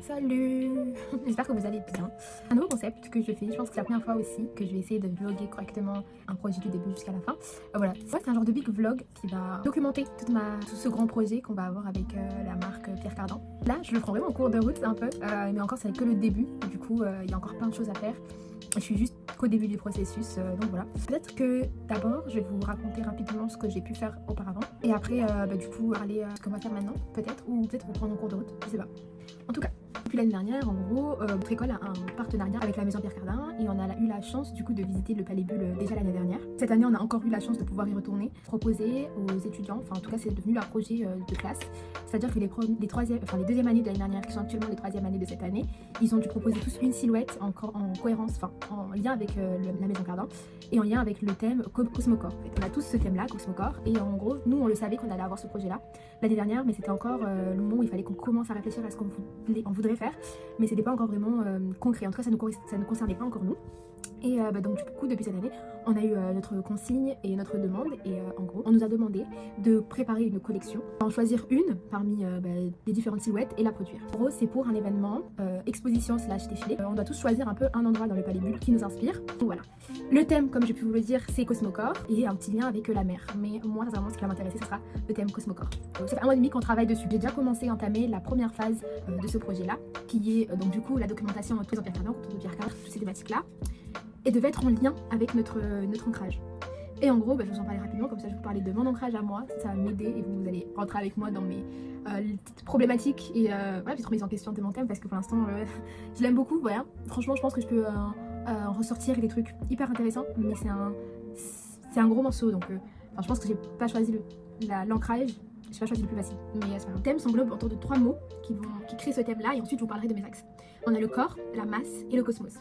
Salut. J'espère que vous allez bien. Un nouveau concept que je fais, je pense que c'est la première fois aussi que je vais essayer de vlogger correctement un projet du début jusqu'à la fin. Voilà, ça c'est un genre de big vlog qui va documenter tout ce grand projet qu'on va avoir avec la marque Pierre Cardin. Là je le prends vraiment en cours de route un peu, mais encore c'est que le début, du coup il y a encore plein de choses à faire. Je suis juste qu'au début du processus, donc voilà. Peut-être que d'abord je vais vous raconter rapidement ce que j'ai pu faire auparavant et après du coup parler ce qu'on va faire maintenant peut-être, ou peut-être vous prendre en cours de route, je sais pas. En tout cas, depuis l'année dernière, en gros, notre école a un partenariat avec la maison Pierre Cardin et on a eu la chance du coup de visiter le Palais Bulle déjà l'année dernière. Cette année, on a encore eu la chance de pouvoir y retourner, proposer aux étudiants, enfin en tout cas c'est devenu leur projet de classe, c'est-à-dire que les deuxièmes années de l'année dernière, qui sont actuellement les troisième années de cette année, ils ont dû proposer tous une silhouette en cohérence, enfin en lien avec la maison Cardin et en lien avec le thème Cosmocore. En fait, on a tous ce thème-là, Cosmocore, et en gros, nous on le savait qu'on allait avoir ce projet-là l'année dernière, mais c'était encore le moment où il fallait qu'on commence à réfléchir à ce qu'on voudrait faire, mais c'était pas encore vraiment concret. En tout cas, ça ne concernait pas encore nous. Et donc du coup depuis cette année on a eu notre consigne et notre demande et en gros on nous a demandé de préparer une collection, en choisir une parmi les différentes silhouettes et la produire. En gros c'est pour un événement exposition / défilé, on doit tous choisir un peu un endroit dans le Palais Bulle qui nous inspire. Donc voilà, le thème comme j'ai pu vous le dire c'est Cosmocore et un petit lien avec la mer, mais moi sincèrement ce qui va m'intéresser ce sera le thème Cosmocore. Ça fait 1 mois et demi qu'on travaille dessus, j'ai déjà commencé à entamer la première phase de ce projet là qui est donc du coup la documentation autour de Pierre Cardin, autour de Pierre Cardin, toutes ces thématiques là, et devait être en lien avec notre ancrage. Et en gros, je vous en parlais rapidement, comme ça je vais vous parler de mon ancrage à moi, ça va m'aider et vous allez rentrer avec moi dans mes petites problématiques et petite remise en question de mon thème parce que pour l'instant je l'aime beaucoup, voilà. Franchement je pense que je peux en ressortir des trucs hyper intéressants, mais c'est un gros morceau donc je pense que j'ai pas choisi l'ancrage, j'ai pas choisi le plus facile. Mais le thème s'englobe autour de 3 mots qui créent ce thème là et ensuite je vous parlerai de mes axes. On a le corps, la masse et le cosmos.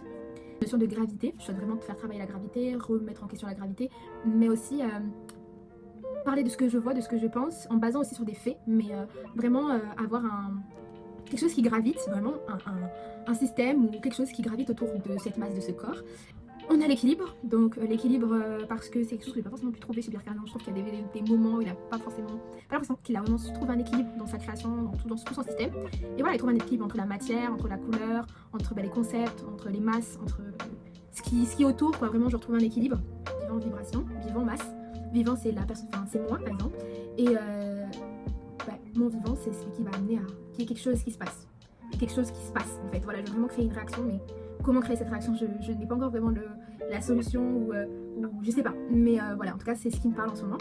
Notion de gravité, je souhaite vraiment faire travailler la gravité, remettre en question la gravité, mais aussi parler de ce que je vois, de ce que je pense, en basant aussi sur des faits, mais vraiment avoir quelque chose qui gravite, vraiment un système ou quelque chose qui gravite autour de cette masse, de ce corps. On a l'équilibre, donc l'équilibre parce que c'est quelque chose que j'ai pas forcément pu trouver chez Pierre Cardin. Je trouve qu'il y a des moments où il n'a pas l'impression qu'il a vraiment trouvé un équilibre dans sa création, dans tout son système. Et voilà, il trouve un équilibre entre la matière, entre la couleur, entre les concepts, entre les masses, entre ce qui est autour, quoi. Vraiment je retrouve un équilibre. Vivant, vibration, vivant, masse. Vivant c'est la personne, enfin c'est moi par exemple. Et mon vivant c'est celui qui va amener à qu'il y ait quelque chose qui se passe. Quelque chose qui se passe en fait. Voilà, je veux vraiment créer une réaction, mais comment créer cette réaction, je n'ai pas encore vraiment la solution ou je sais pas. Mais voilà, en tout cas c'est ce qui me parle en ce moment.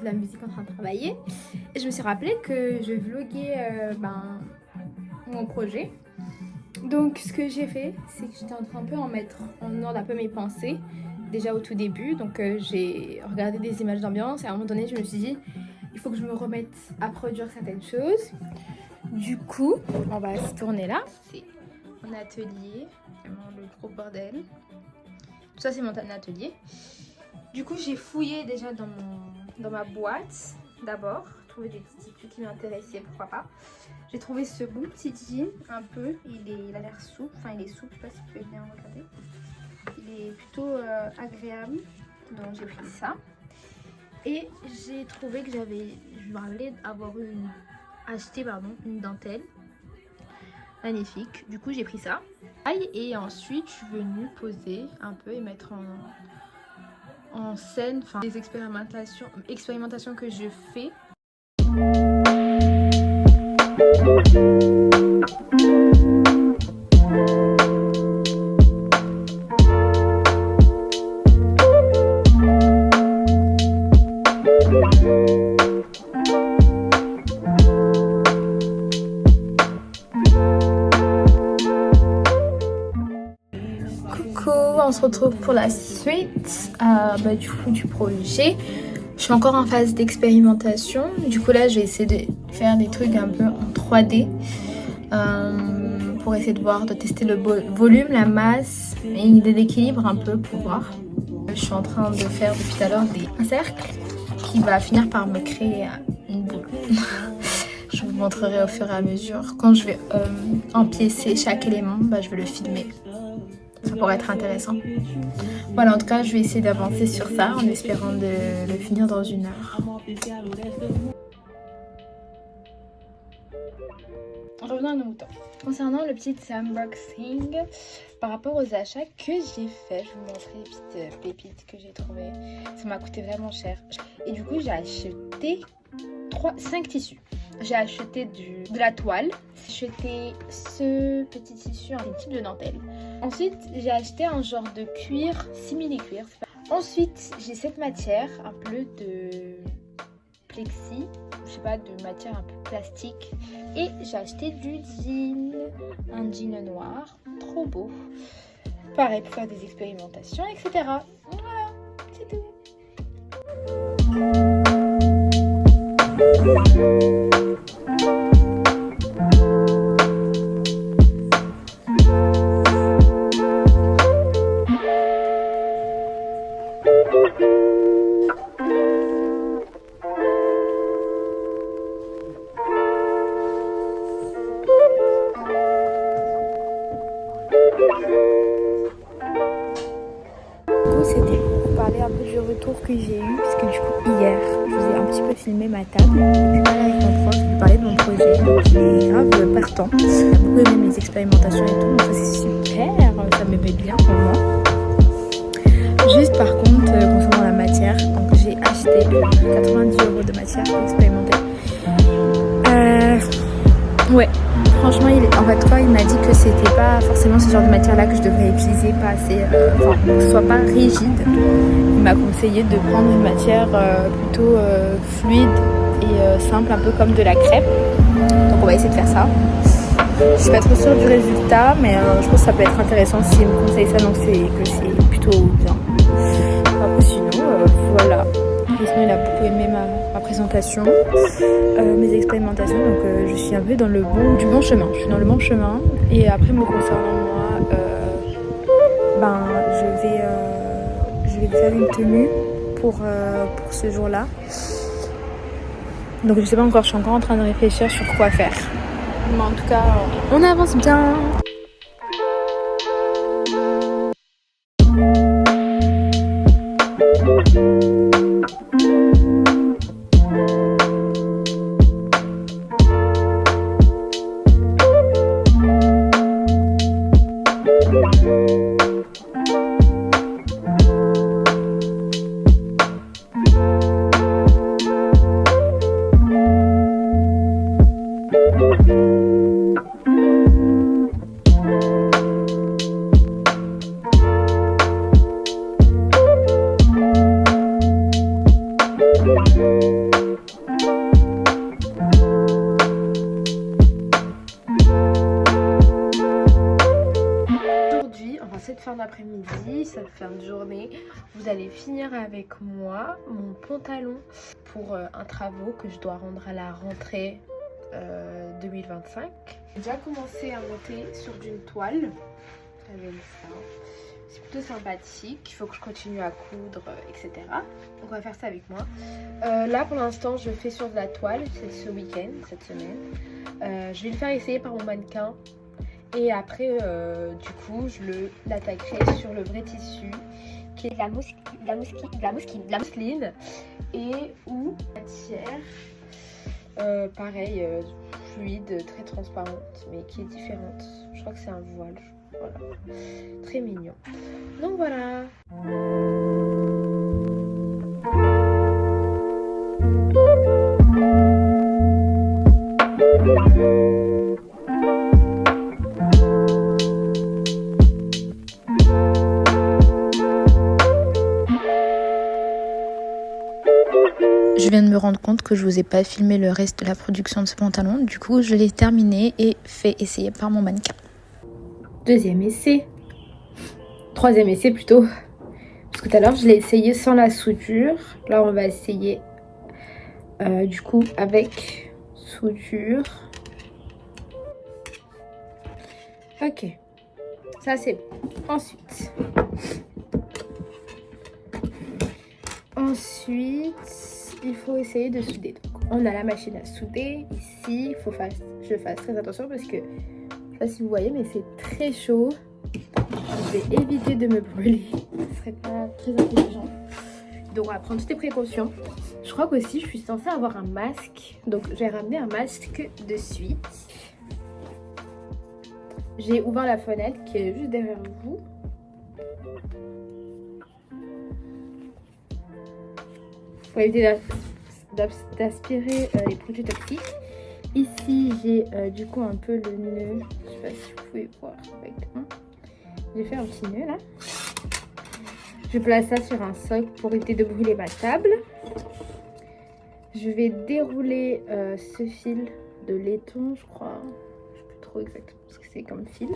La musique en train de travailler et je me suis rappelé que je vloguais mon projet. Donc ce que j'ai fait c'est que j'étais en train de mettre en ordre un peu mes pensées déjà au tout début. Donc j'ai regardé des images d'ambiance et à un moment donné je me suis dit il faut que je me remette à produire certaines choses. Du coup on va se tourner là, c'est mon atelier, vraiment le gros bordel. Tout ça c'est mon atelier. Du coup j'ai fouillé déjà dans ma boîte d'abord, trouver des petits trucs qui m'intéressaient, pourquoi pas. J'ai trouvé ce bon petit jean un peu, il a l'air souple, enfin il est souple, je sais pas si vous pouvez bien regarder. Il est plutôt agréable, donc j'ai pris ça. Et j'ai trouvé que je me rappelais avoir acheté une dentelle magnifique, du coup j'ai pris ça. Et ensuite je suis venue poser un peu et mettre en scène des expérimentations que je fais. on se retrouve pour la suite du projet. Je suis encore en phase d'expérimentation. Du coup là je vais essayer de faire des trucs un peu en 3D pour essayer de tester le volume, la masse et une idée d'équilibre un peu pour voir. Je suis en train de faire depuis tout à l'heure un cercle qui va finir par me créer une boule. Je vous montrerai au fur et à mesure. Quand je vais empiécer chaque élément, je vais le filmer. Ça pourrait être intéressant. Voilà, en tout cas, je vais essayer d'avancer sur ça en espérant de le finir dans 1 heure. Revenons à nos moutons. Concernant le petit unboxing, par rapport aux achats que j'ai fait, je vais vous montrer les petites pépites que j'ai trouvées. Ça m'a coûté vraiment cher. Et du coup, j'ai acheté 5 tissus. J'ai acheté de la toile. J'ai acheté ce petit tissu, un type de dentelle. Ensuite, j'ai acheté un genre de cuir, simili-cuir. Ensuite, j'ai cette matière, un peu de plexi, je sais pas, de matière un peu plastique. Et j'ai acheté du jean, un jean noir, trop beau. Pareil, pour faire des expérimentations, etc. Voilà, c'est tout. C'était pour parler un peu du retour que j'ai eu, parce que du coup hier je vous ai un petit peu filmé ma table. Je suis allée avec mon prof, je lui parlais de mon projet, donc il est grave partant. Il a beaucoup aimé mes expérimentations et tout, donc ça c'est super, ça m'aimait bien pour moi. Juste par contre, concernant la matière, donc j'ai acheté 90 € de matière pour expérimenter. Ouais, franchement, en fait, quand il m'a dit que c'était pas forcément ce genre de matière-là que je devrais utiliser, pas assez, que ce soit pas rigide, il m'a conseillé de prendre une matière plutôt fluide et simple, un peu comme de la crêpe. Donc on va essayer de faire ça. Je suis pas trop sûre du résultat, mais je pense que ça peut être intéressant si il me conseille ça, donc c'est que c'est plutôt bien. Après, sinon, voilà. Et sinon, il a beaucoup aimé ma présentation, mes expérimentations, donc je suis un peu dans du bon chemin. Je suis dans le bon chemin. Et après, me concernant moi, je vais faire une tenue pour ce jour-là. Donc je sais pas encore, je suis encore en train de réfléchir sur quoi faire. Mais en tout cas, on avance bien. Cette fin d'après-midi, cette fin de journée, vous allez finir avec moi mon pantalon pour un travaux que je dois rendre à la rentrée 2025. J'ai déjà commencé à monter sur d'une toile avec ça. C'est plutôt sympathique, il faut que je continue à coudre, etc. Donc on va faire ça avec moi. Là pour l'instant je fais sur de la toile, c'est ce week-end, cette semaine. Je vais le faire essayer par mon mannequin. Et après, du coup, je l'attaquerai sur le vrai tissu qui est de la mousseline et ou matière, pareil, fluide, très transparente, mais qui est différente. Je crois que c'est un voile. Voilà, très mignon. Donc voilà. Je viens de me rendre compte que je vous ai pas filmé le reste de la production de ce pantalon. Du coup, je l'ai terminé et fait essayer par mon mannequin. Deuxième essai. troisième essai plutôt. Parce que tout à l'heure je l'ai essayé sans la soudure. Là on va essayer du coup avec soudure. Ok, ça c'est bon. Ensuite, il faut essayer de souder. Donc, on a la machine à souder ici. Il faut que je fasse très attention parce que, je sais pas si vous voyez, mais c'est très chaud. Je vais éviter de me brûler. Ce serait pas très intelligent. Donc, on va prendre toutes les précautions. Je crois qu'aussi, je suis censée avoir un masque. Donc, j'ai ramené un masque de suite. J'ai ouvert la fenêtre qui est juste derrière vous. Pour éviter d'aspirer les produits toxiques. Ici, j'ai du coup un peu le nœud. Je sais pas si vous pouvez voir correctement. J'ai fait un petit nœud là. Je place ça sur un socle pour éviter de brûler ma table. Je vais dérouler ce fil de laiton, je crois. Je sais plus trop exactement ce que c'est comme fil.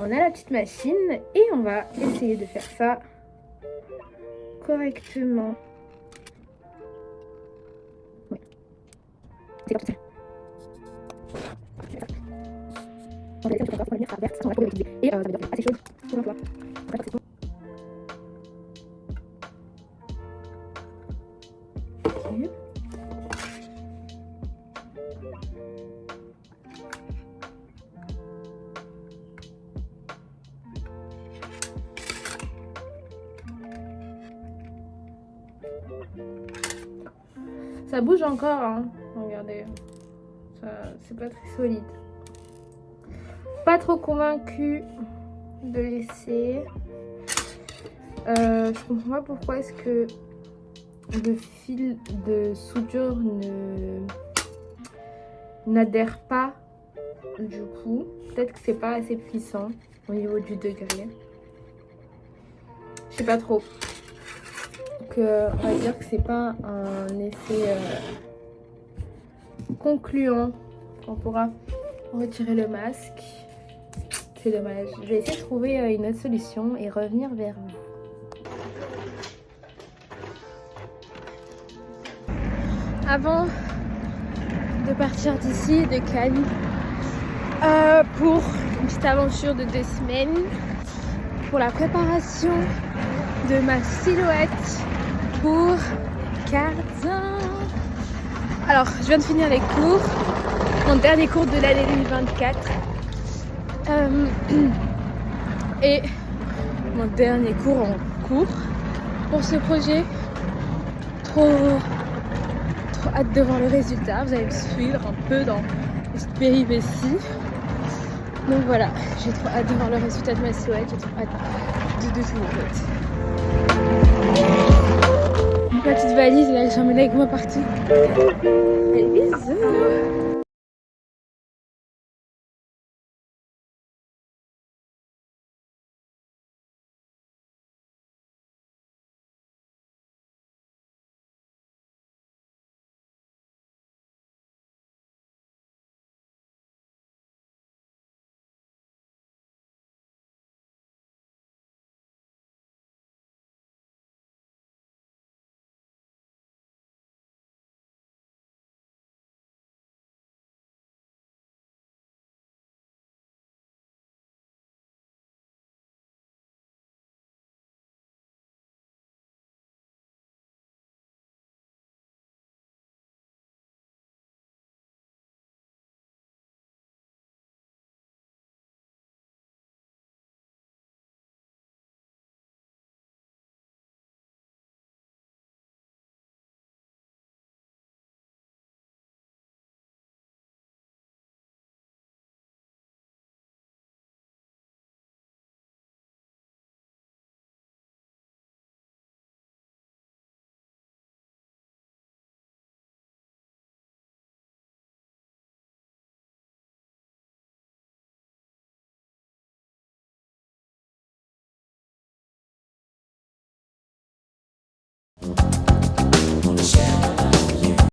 On a la petite machine et on va essayer de faire ça correctement. C'est comme ça. On va laisser encore, on va venir faire verte, on va trouver l'équilibre. Et ça va être assez chaude pour l'emploi. Ok. Ça bouge encore, hein. Regardez, c'est pas très solide. Pas trop convaincue de laisser. Je comprends pas pourquoi est-ce que le fil de soudure n'adhère pas du coup. Peut-être que c'est pas assez puissant au niveau du degré. Je sais pas trop. Donc on va dire que c'est pas un effet concluant. On pourra retirer le masque. C'est dommage. Je vais essayer de trouver une autre solution et revenir vers vous. Avant de partir d'ici, de Cannes, pour une petite aventure de 2 semaines, pour la préparation de ma silhouette pour Cardin. Alors, je viens de finir les cours, mon dernier cours de l'année 2024. Et mon dernier cours en cours pour ce projet. Trop hâte de voir le résultat. Vous allez me suivre un peu dans cette péripétie. Donc voilà, j'ai trop hâte de voir le résultat de ma silhouette. J'ai trop hâte de tout en fait. Ma petite valise là, j'emmène avec moi partout. Allez, bisous.